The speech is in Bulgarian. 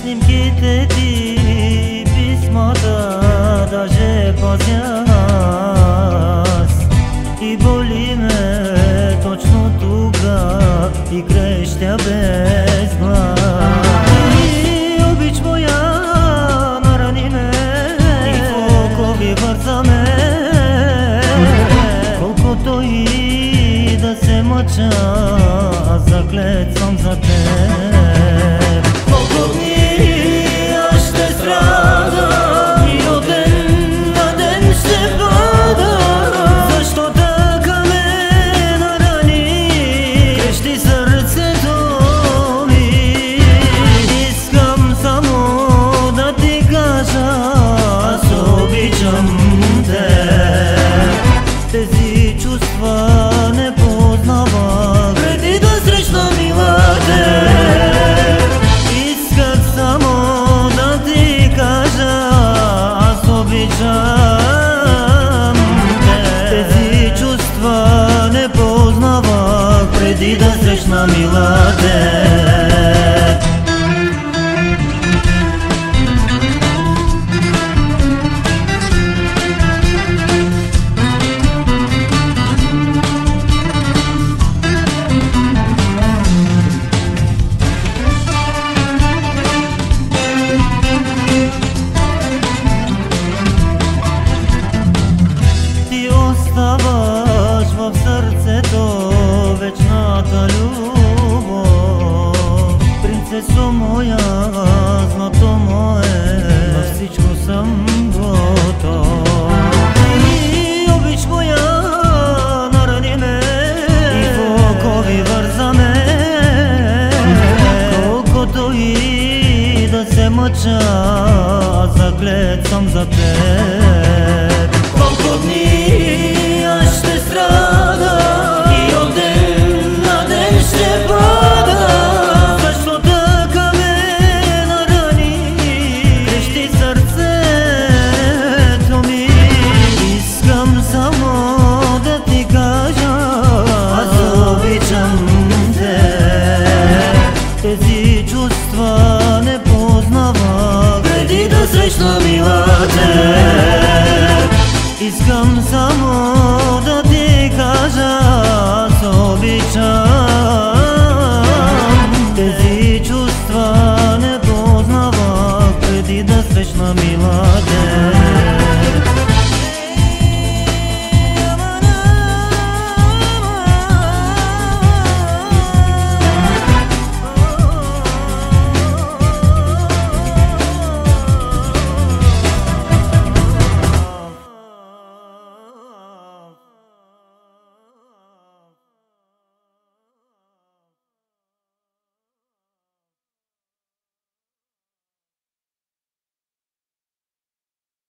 Снимките ти, писмата, даже пазя аз. И боли ме точно тука и крещя без глас. И обич моя нарани ме и в окови върза ме. Колкото и да се мъча, аз заклет съм за теб. Колко дни аз ще страдам и от ден на ден ще пада. Защо така ме нарани, крещи сърцето ми. Искам само да ти кажа, аз обичам теб. Тези чувства не познавах преди да срещна мила теб. Исках само да ти кажа, аз обичам теб. Тези чувства не познавах преди да срещна мила теб. Оставаш в сърцето вечната любов. Принцесо моя, злато мое, на всичко съм готов. И обич моя нарани ме и в окови върза ме. Колкото и да се мъча, аз заклет съм за теб. Колко дни аз ще страдам и от ден на ден ще пада. Защо така ме нарани, крещи сърцето ми. Искам само да ти кажа, аз обичам теб. Тези чувства не познавах преди да срещна мила теб. Искам само да ти кажа, аз обичам. Тези чувства не познавах преди да срещна мила теб.